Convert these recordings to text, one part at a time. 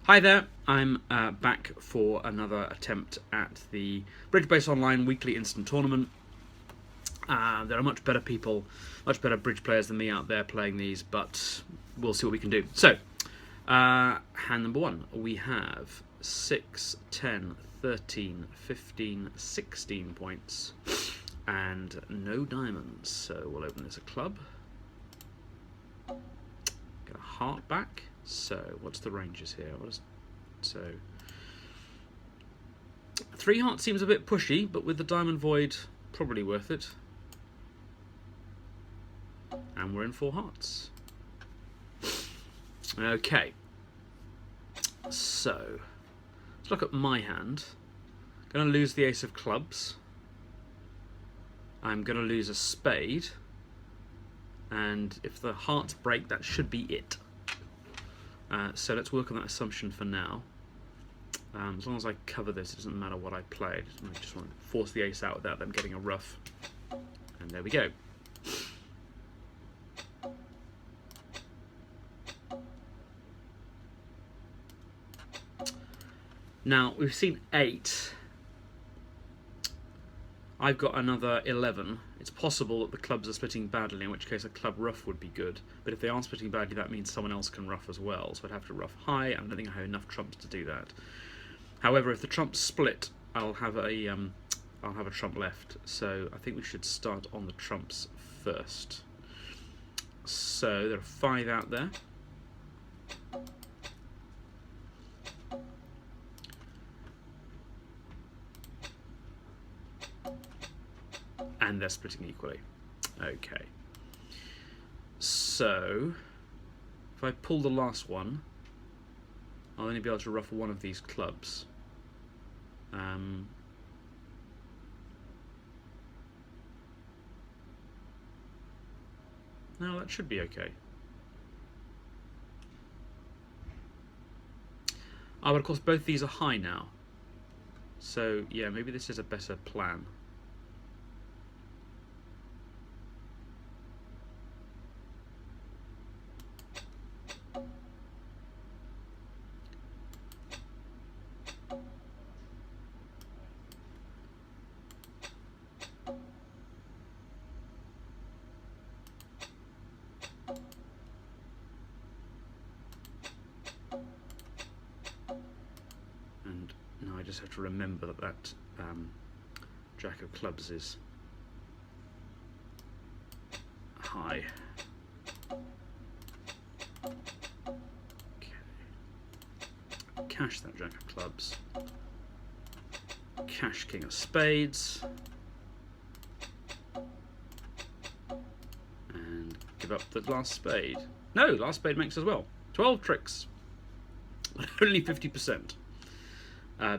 Hi there, I'm back for another attempt at the Bridge Base Online weekly instant tournament. There are much better people, much better bridge players than me out there playing these, but we'll see what we can do. So, hand number one, we have 6, 10, 13, 15, 16 points, and no diamonds. So we'll open this a club. Get a heart back. So, what's the ranges here? So 3 hearts seems a bit pushy, but with the diamond void, probably worth it. And we're in 4 hearts. Okay. So, let's look at my hand. Going to lose the ace of clubs. I'm going to lose a spade. And if the hearts break, that should be it. So let's work on that assumption for now. As long as I cover this, it doesn't matter what I play. I just want to force the ace out without them getting a ruff. And there we go. Now, we've seen 8. I've got another 11. It's possible that the clubs are splitting badly, in which case a club ruff would be good. But if they aren't splitting badly, that means someone else can ruff as well. So I'd have to ruff high, and I don't think I have enough trumps to do that. However, if the trumps split, I'll have a trump left. So I think we should start on the trumps first. So there are 5 out there. And they're splitting equally. Okay. So, if I pull the last one, I'll only be able to ruffle one of these clubs. No, that should be okay. Oh, but of course both these are high now. So, yeah, maybe this is a better plan. And now I just have to remember that Jack of clubs is high. Okay. Cash that Jack of clubs. Cash King of spades. And give up the last spade. No, last spade makes as well. 12 tricks. But only 50%.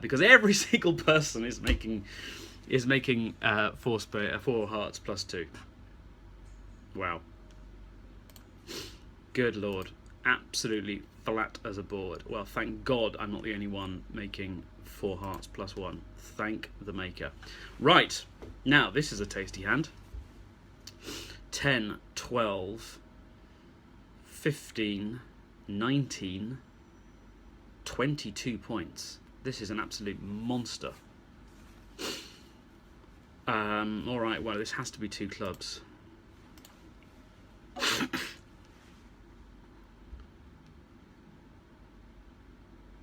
Because every single person is making 4 hearts plus 2. Wow. Good lord. Absolutely flat as a board. Well, thank God I'm not the only one making 4 hearts plus 1. Thank the maker. Right. Now, this is a tasty hand. 10, 12, 15, 19, 22 points. This is an absolute monster. Alright, well, this has to be 2 clubs.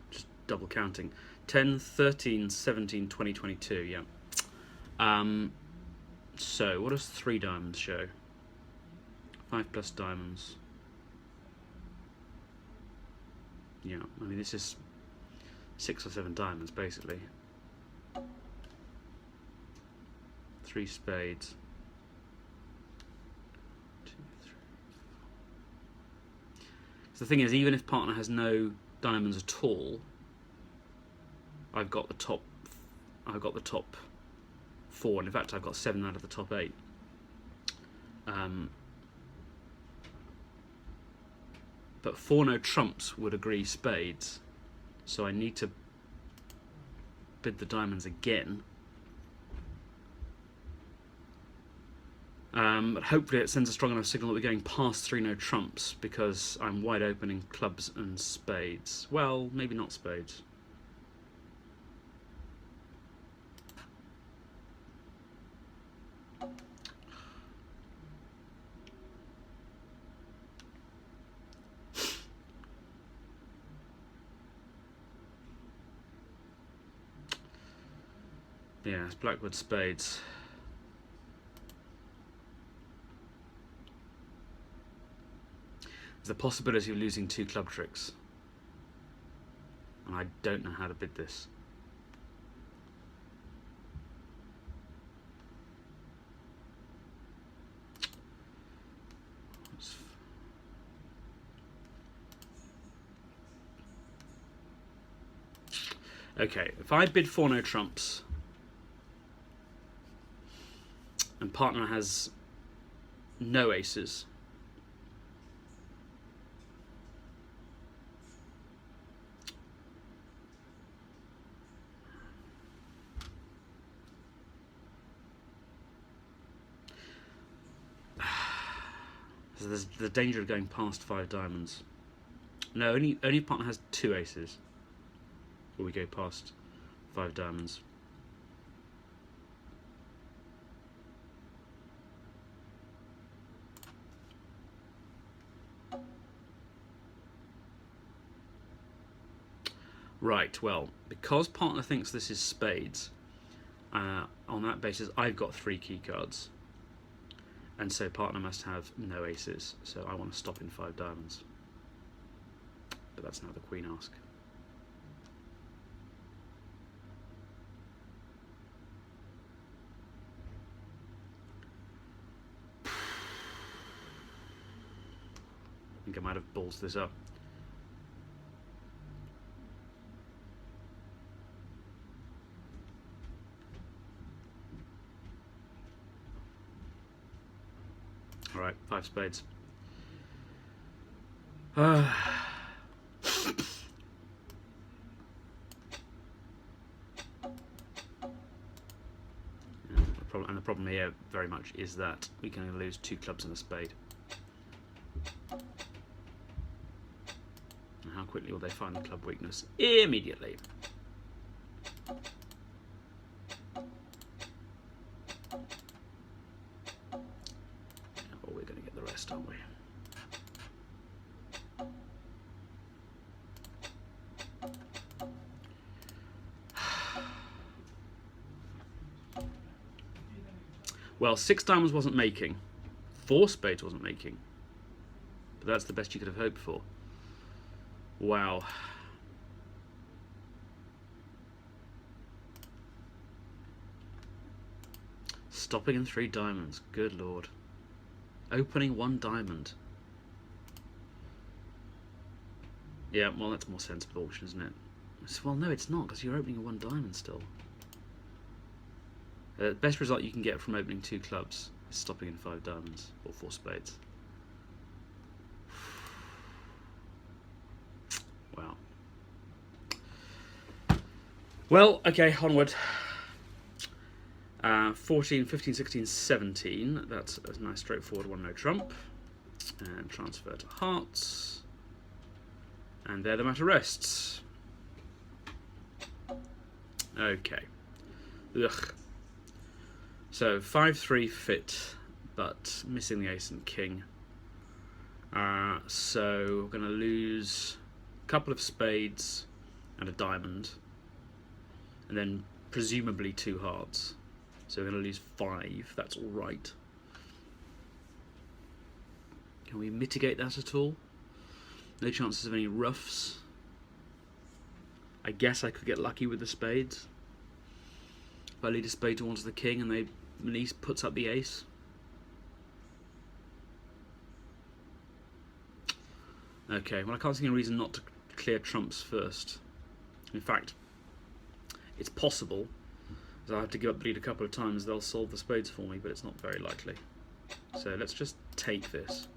Just double counting. 10, 13, 17, 20, 22, yeah. So, what does 3 diamonds show? 5 plus diamonds. Yeah, I mean, this is 6 or 7 diamonds, basically. 3 spades. 2, 3. So the thing is, even if partner has no diamonds at all, I've got the top 4, and in fact I've got 7 out of the top 8. But 4 no trumps would agree spades, so I need to bid the diamonds again. But hopefully it sends a strong enough signal that we're going past 3 no trumps, because I'm wide open in clubs and spades. Well, maybe not spades. Yeah, it's Blackwood spades. There's the possibility of losing 2 club tricks. And I don't know how to bid this. Okay, if I bid 4 no trumps and partner has no aces, so there's the danger of going past 5 diamonds. No, only if partner has 2 aces will we go past 5 diamonds. Right, well, because partner thinks this is spades, on that basis I've got 3 key cards, and so partner must have no aces, so I want to stop in 5 diamonds. But that's now the queen ask. I think I might have ballsed this up. Alright, 5 spades. And the problem here very much is that we can only lose 2 clubs and a spade. And how quickly will they find the club weakness? Immediately. Well, we're going to get the rest, aren't we? Well, 6 diamonds wasn't making, 4 spades wasn't making, but that's the best you could have hoped for. Wow. Stopping in 3 diamonds, good lord. Opening 1 diamond. Yeah, well, that's more sensible auction, isn't it? Well, no, it's not, because you're opening a 1 diamond still. The best result you can get from opening 2 clubs is stopping in 5 diamonds, or 4 spades. Wow. Well, okay, onward. 14, 15, 16, 17. That's a nice straightforward 1 no trump. And transfer to hearts. And there the matter rests. Okay. Ugh. So 5-3 fit, but missing the ace and king. So we're going to lose a couple of spades and a diamond, and then presumably 2 hearts. So we're going to lose 5. That's all right. Can we mitigate that at all? No chances of any roughs. I guess I could get lucky with the spades. If I lead a spade towards the king and they at least puts up the ace. Okay, well, I can't see any reason not to clear trumps first. In fact, it's possible, as I have to give up the lead a couple of times, they'll solve the spades for me, but it's not very likely. So let's just take this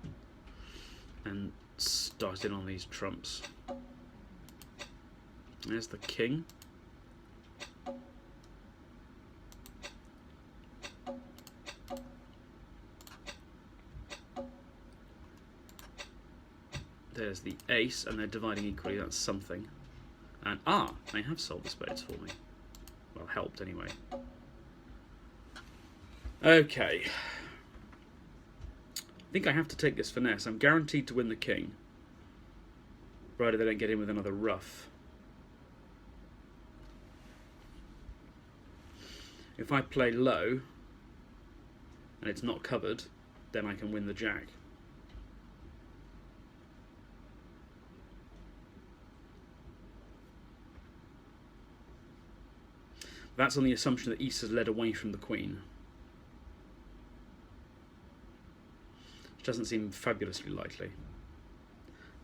and start in on these trumps. There's the king. there's the ace, and they're dividing equally. That's something. And they have sold the spades for me. Well, helped anyway. Okay. I think I have to take this finesse. I'm guaranteed to win the king, provided they don't get in with another ruff. If I play low and it's not covered, then I can win the jack. That's on the assumption that East has led away from the queen, which doesn't seem fabulously likely.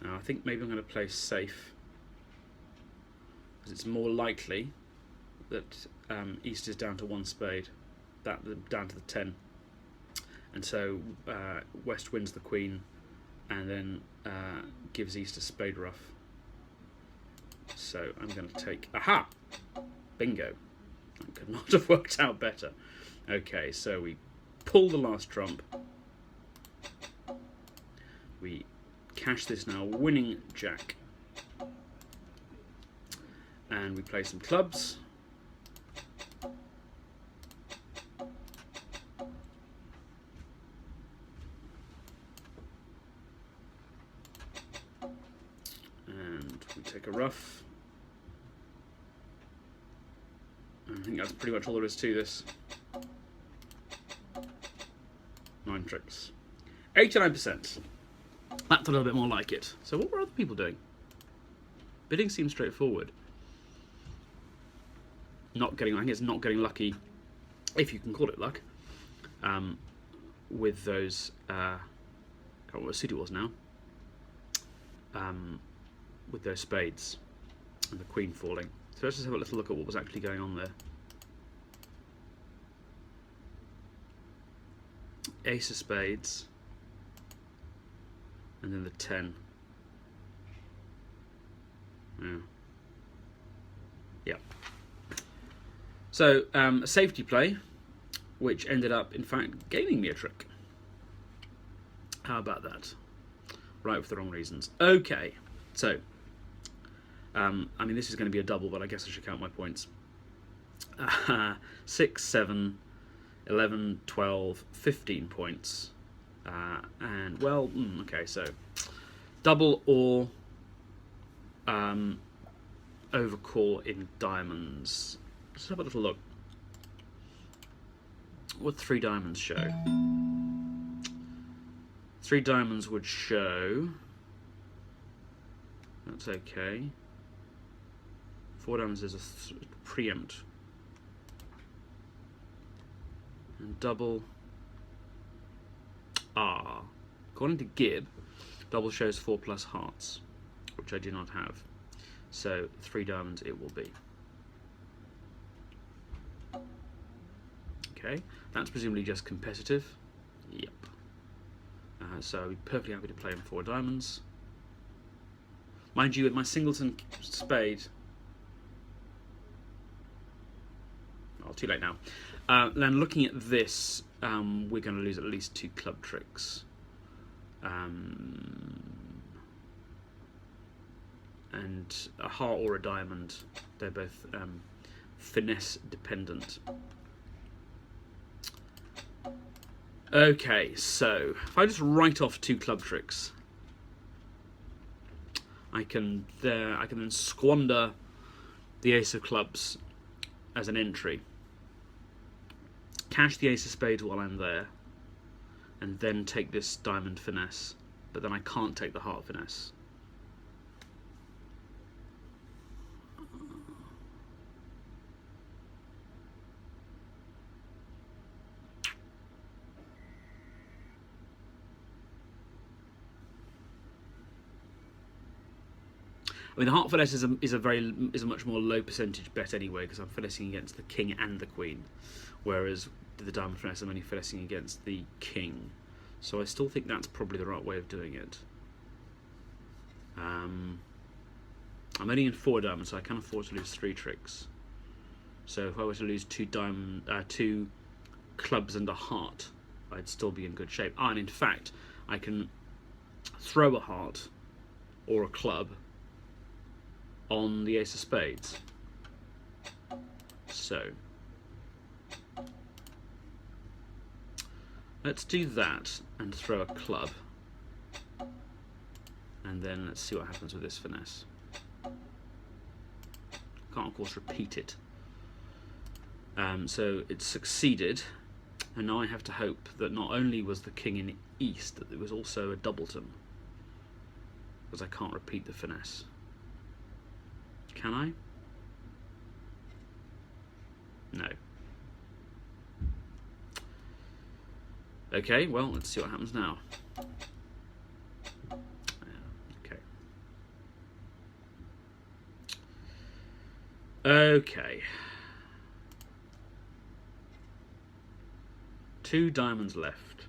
Now I think maybe I'm going to play safe, because it's more likely that East is down to one spade, down to the 10, and so West wins the queen and then gives East a spade ruff. So I'm going to take, aha, bingo. That could not have worked out better. Okay, so we pull the last trump. We cash this now, winning jack. And we play some clubs. And we take a ruff. I think that's pretty much all there is to this. 9 tricks. 89%. That's a little bit more like it. So what were other people doing? Bidding seems straightforward. I think it's not getting lucky, if you can call it luck, with those, I can't remember what suit it was now, with those spades and the queen falling. So let's just have a little look at what was actually going on there. Ace of spades, and then the 10. Yeah. So a safety play, which ended up, in fact, gaining me a trick. How about that? Right, for the wrong reasons. Okay, so I mean, this is going to be a double, but I guess I should count my points. 6, 7, 11, 12, 15 points. And, well, okay, so double or overcall in diamonds. Let's have a little look. What 3 diamonds show? 3 diamonds would show... That's okay. 4 diamonds is a preempt. And double... According to Gibb, double shows 4 plus hearts, which I do not have. So 3 diamonds it will be. Okay, that's presumably just competitive. Yep. So I'd be perfectly happy to play in 4 diamonds. Mind you, with my singleton spade... Oh, too late now. Then looking at this, we're going to lose at least 2 club tricks. And a heart or a diamond, they're both finesse dependent. Okay, so if I just write off 2 club tricks, I can then squander the ace of clubs as an entry, cash the ace of spades while I'm there, and then take this diamond finesse, but then I can't take the heart finesse. I mean, the heart finesse is a much more low percentage bet anyway, because I'm finessing against the king and the queen, whereas the diamond finesse I'm only finessing against the king. So I still think that's probably the right way of doing it. I'm only in 4 diamonds, so I can afford to lose 3 tricks. So if I were to lose 2 clubs and a heart, I'd still be in good shape. And in fact, I can throw a heart or a club on the ace of spades. So let's do that and throw a club, and then let's see what happens with this finesse. Can't of course repeat it. So it succeeded, and now I have to hope that not only was the king in east, that there was also a doubleton, because I can't repeat the finesse. Can I? No. Okay, well, let's see what happens now. Okay. Okay. 2 diamonds left,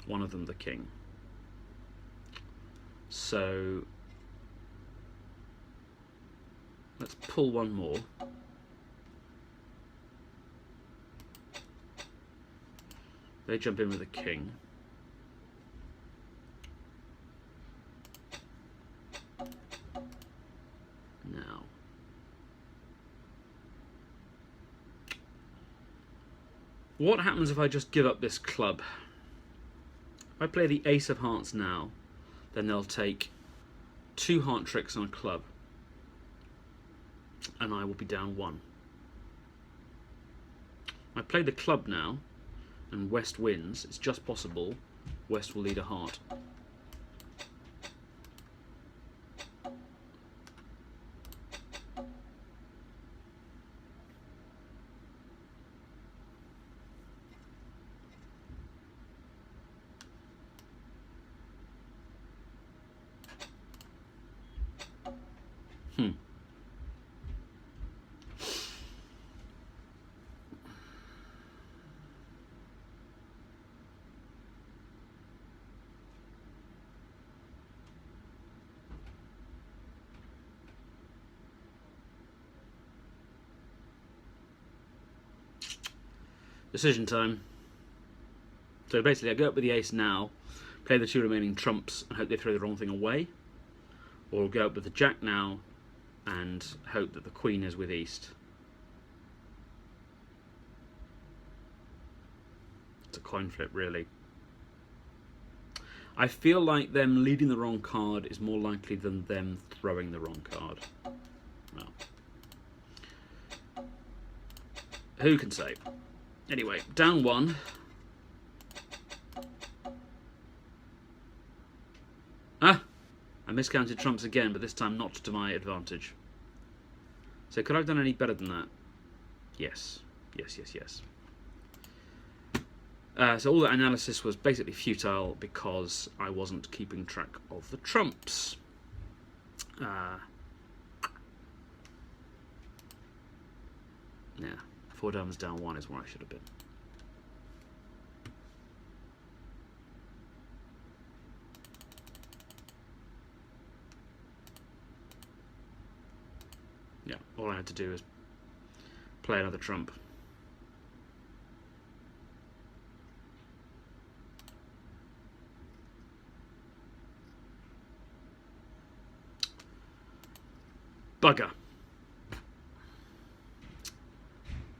one of them the king. So let's pull one more. They jump in with the king. Now, what happens if I just give up this club? If I play the ace of hearts now, then they'll take 2 heart tricks on a club, and I will be down 1. I play the club now, and West wins. It's just possible West will lead a heart. Decision time. So basically I go up with the ace now, play the 2 remaining trumps and hope they throw the wrong thing away, or go up with the jack now and hope that the queen is with east. It's a coin flip, really. I feel like them leading the wrong card is more likely than them throwing the wrong card. Well, who can say? Anyway, down 1. Ah! I miscounted trumps again, but this time not to my advantage. So could I have done any better than that? Yes. Yes, yes, yes. So all that analysis was basically futile because I wasn't keeping track of the trumps. Yeah. 4 diamonds down 1 is where I should have been. Yeah, all I had to do is play another trump. Bugger.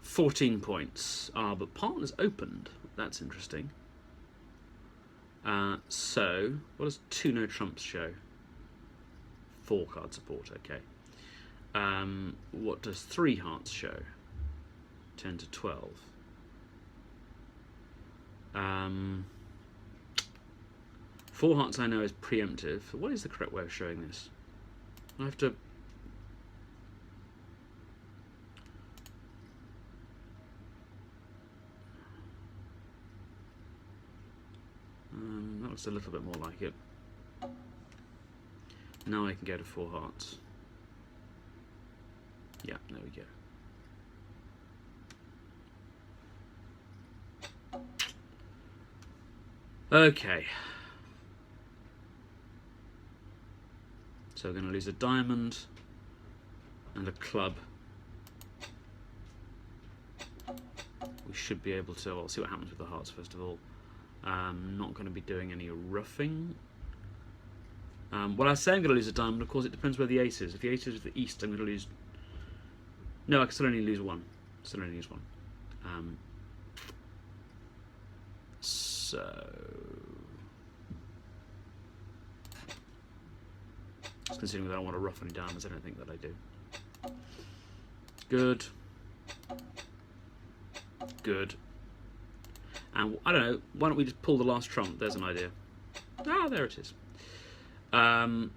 14 points. But partners opened. That's interesting. So, what does 2 no trumps show? 4 card support, okay. What does 3 hearts show? 10 to 12. 4 hearts I know is preemptive. What is the correct way of showing this? I have to... that looks a little bit more like it. Now I can go to 4 hearts. Yeah, there we go. Okay. So we're going to lose a diamond and a club. We should be able to, well, see what happens with the hearts first of all. Not going to be doing any roughing. Well, I say I'm going to lose a diamond. Of course, it depends where the ace is. If the ace is the east, I'm going to lose. No, I can still only lose one. Still only lose one. So, just considering that I don't want to ruff any diamonds, I don't think that I do. Good. Good. And I don't know. Why don't we just pull the last trump? There's an idea. Ah, there it is.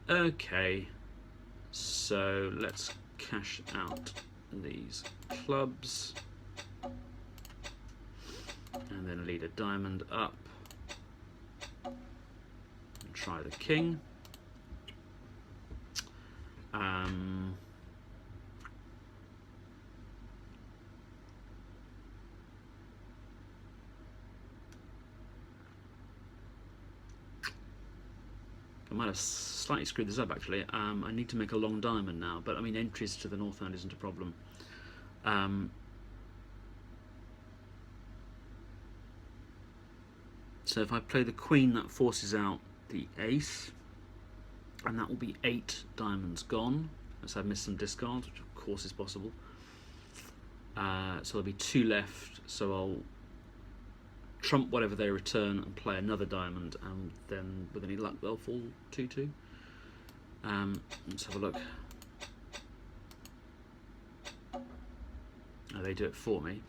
Okay. So let's cash out these clubs. And then lead a diamond up. And try the king. I might have slightly screwed this up actually. I need to make a long diamond now, but I mean entries to the north end isn't a problem. So if I play the queen, that forces out the ace, and that will be 8 diamonds gone. So I've missed some discards, which of course is possible. So there'll be 2 left, so I'll trump whatever they return and play another diamond, and then with any luck they'll fall 2-2. Let's have a look. Oh, they do it for me.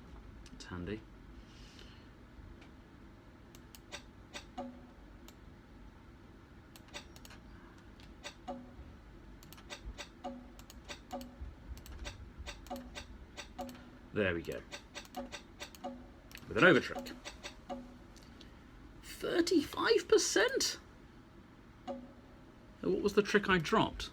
It's handy. There we go. With an overtrick. 35%? What was the trick I dropped?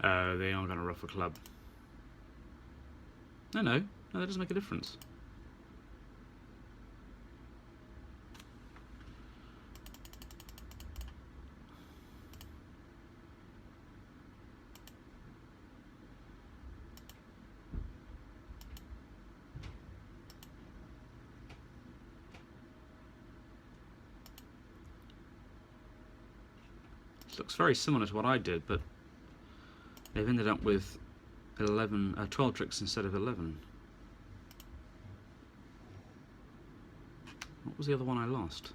Oh, they are going to ruff a club. No, that doesn't make a difference. This looks very similar to what I did, but they've ended up with 12 tricks instead of 11. What was the other one I lost?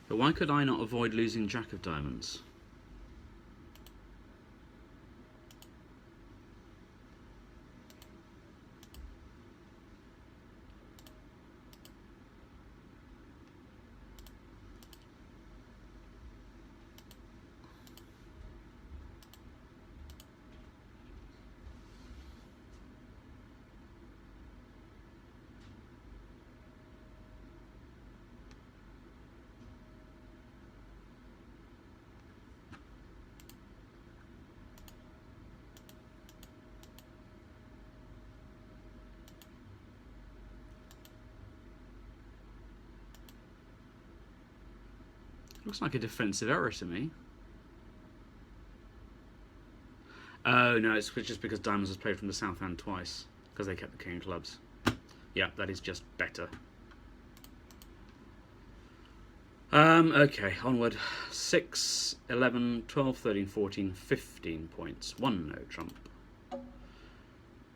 But why could I not avoid losing Jack of Diamonds? Looks like a defensive error to me. Oh no, it's just because Diamonds was played from the south hand twice, because they kept the king of clubs. Yeah, that is just better. Okay, onward. 6, 11, 12, 13, 14, 15 points. 1 no trump.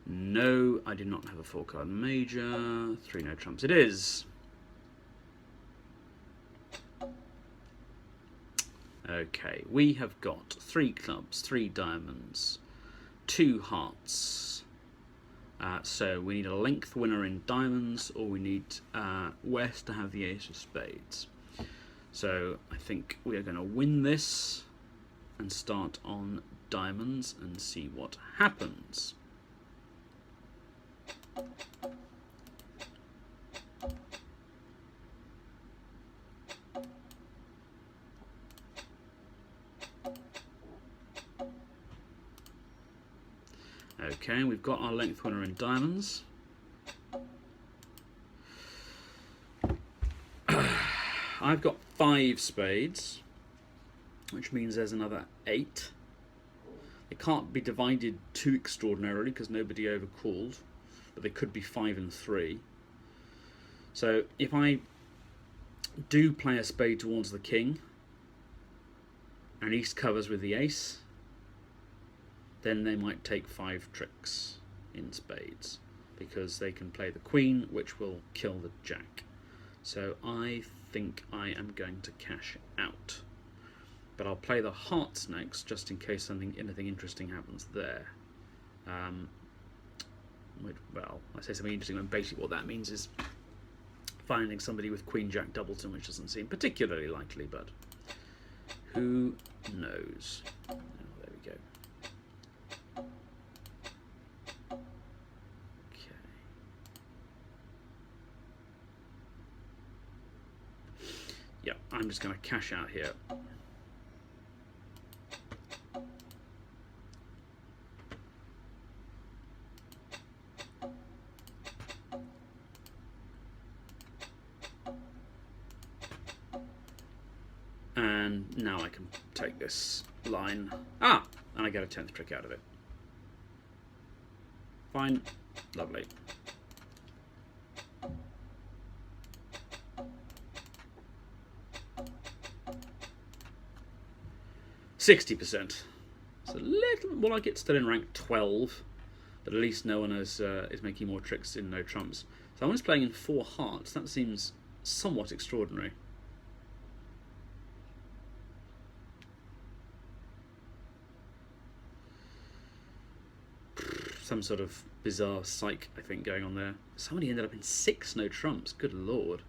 No, I do not have a 4-card major. 3 no trumps it is. Okay, we have got 3 clubs, 3 diamonds, 2 hearts. So we need a length winner in diamonds, or we need West to have the ace of spades. So I think we are going to win this and start on diamonds and see what happens. Okay, we've got our length winner in diamonds. I've got 5 spades, which means there's another 8. It can't be divided too extraordinarily because nobody overcalled, but they could be 5 and 3. So if I do play a spade towards the king, and East covers with the ace, then they might take 5 tricks in spades, because they can play the queen, which will kill the jack. So I think I am going to cash out. But I'll play the hearts next, just in case anything interesting happens there. Well, I say something interesting, and basically what that means is finding somebody with Queen Jack Doubleton, which doesn't seem particularly likely, but who knows? Oh, there we go. Okay. Yeah, I'm just going to cash out here. And now I can take this line. And I get a 10th trick out of it. Fine. Lovely. %60%. It's a little more like it's still in rank 12, but at least no one is making more tricks in no trumps. So I'm just playing in 4 hearts. That seems somewhat extraordinary. Some sort of bizarre psych, I think, going on there. Somebody ended up in 6 no trumps. Good lord.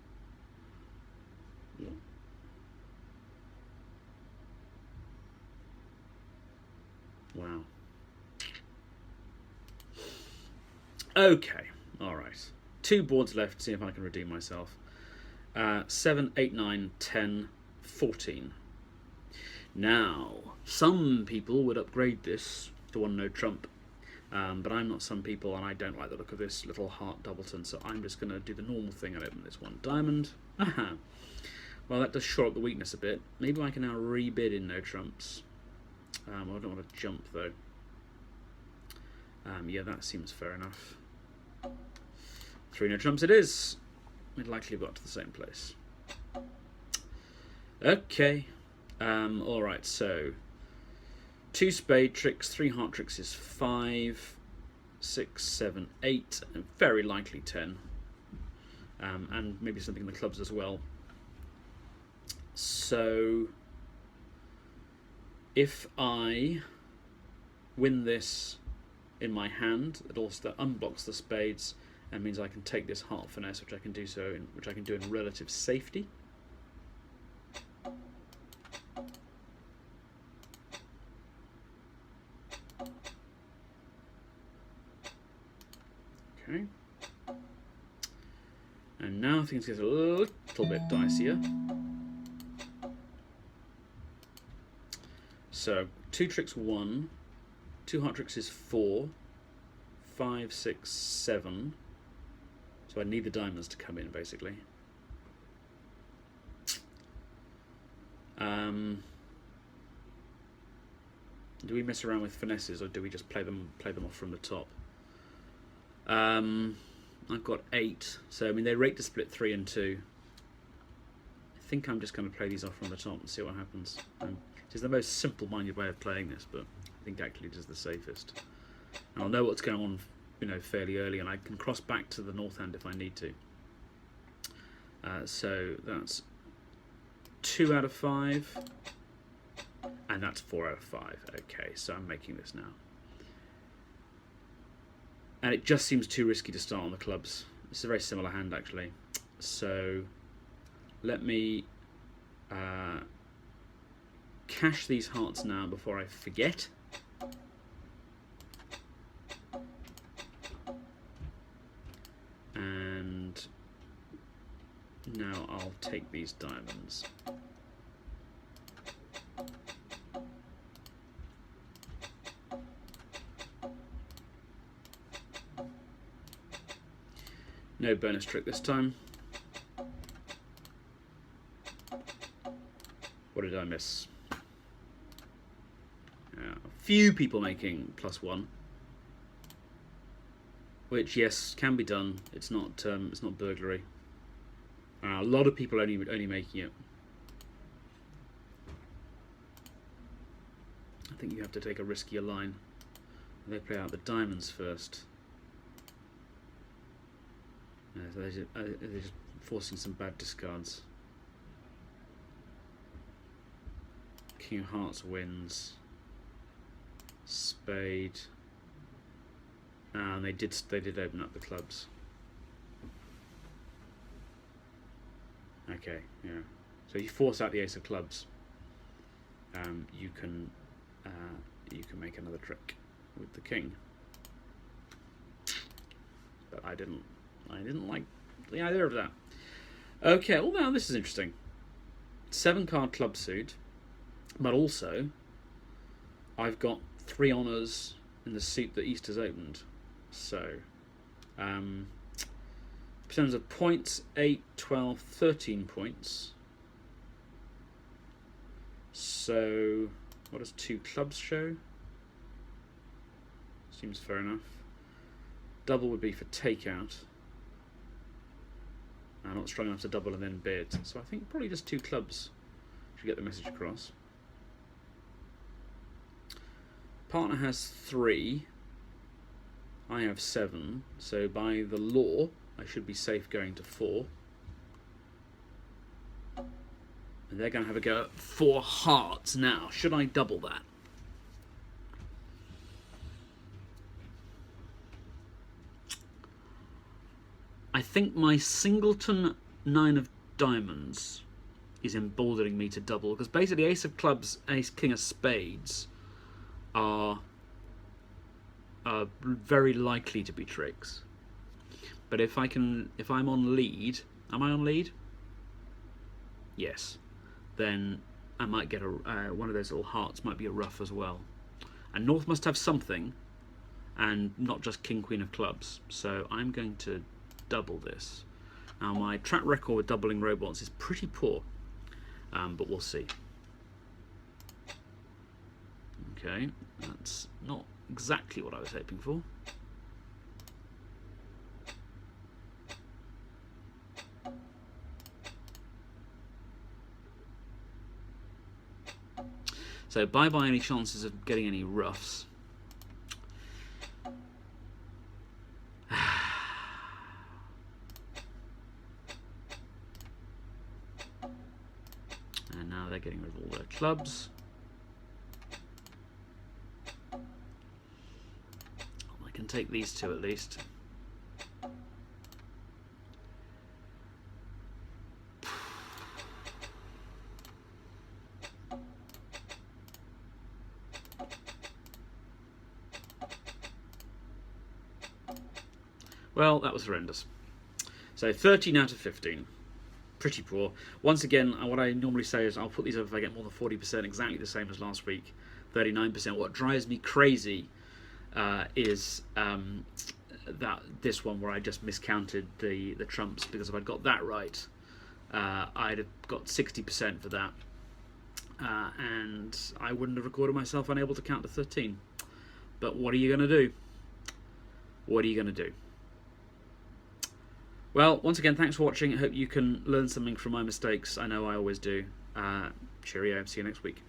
Wow. Okay, alright. 2 boards left, see if I can redeem myself. 7, 8, 9, 10, 14. Now, some people would upgrade this to 1 no trump. But I'm not some people, and I don't like the look of this little heart doubleton, so I'm just going to do the normal thing and open this 1 diamond. Aha! Well, that does shore up the weakness a bit. Maybe I can now rebid in no trumps. I don't want to jump, though. Yeah, that seems fair enough. 3 no trumps it is. We'd likely have got to the same place. Okay. Alright, so 2 spade tricks, 3 heart tricks is 5, 6, 7, 8, and very likely 10. And maybe something in the clubs as well. So if I win this in my hand, it also unblocks the spades and means I can take this heart finesse, which I can do in relative safety. Okay. And now things get a little bit dicier. So 2 tricks 1, 2 heart tricks is 4, 5, 6, 7. So I need the diamonds to come in, basically. Do we mess around with finesses, or do we just play them off from the top? I've got 8, so I mean they rate to split 3 and 2. I think I'm just going to play these off from the top and see what happens. It is the most simple-minded way of playing this, but I think actually it is the safest. And I'll know what's going on, fairly early, and I can cross back to the north hand if I need to. So that's 2 out of 5, and that's 4 out of 5. Okay, so I'm making this now. And it just seems too risky to start on the clubs. It's a very similar hand, actually. So let me cash these hearts now before I forget. Now I'll take these diamonds. No bonus trick this time. What did I miss? A few people making +1, which yes can be done. It's not burglary. A lot of people only making it. I think you have to take a riskier line. They play out the diamonds first. So they're just forcing some bad discards. King of Hearts wins. Spade. And they did open up the clubs. Okay, yeah. So you force out the ace of clubs. You can make another trick with the king. But I didn't like the idea of that. Okay, well now this is interesting. 7-card club suit, but also I've got 3 honours in the suit that East has opened. So, in terms of points, 8, 12, 13 points. So, what does 2 clubs show? Seems fair enough. Double would be for takeout. I'm not strong enough to double and then bid, so I think probably just 2 clubs should get the message across. Partner has 3. I have 7, so by the law I should be safe going to 4. And they're going to have a go at 4 hearts now. Should I double that? I think my singleton 9 of diamonds is emboldening me to double, because basically ace of clubs, ace king of spades are very likely to be tricks. But if I'm on lead, am I on lead? Yes. Then I might get one of those little hearts might be a ruff as well. And North must have something, and not just king queen of clubs. So I'm going to double this. Now my track record with doubling robots is pretty poor, but we'll see. Okay, that's not exactly what I was hoping for. So bye-bye any chances of getting any roughs. And now they're getting rid of all their clubs. I can take these 2 at least. Well, that was horrendous. So 13 out of 15. Pretty poor. Once again, what I normally say is I'll put these up if I get more than 40%, exactly the same as last week, 39%. What drives me crazy is that this one where I just miscounted the trumps, because if I'd got that right, I'd have got 60% for that. And I wouldn't have recorded myself unable to count to 13. But what are you going to do? What are you going to do? Well, once again, thanks for watching. I hope you can learn something from my mistakes. I know I always do. Cheerio. See you next week.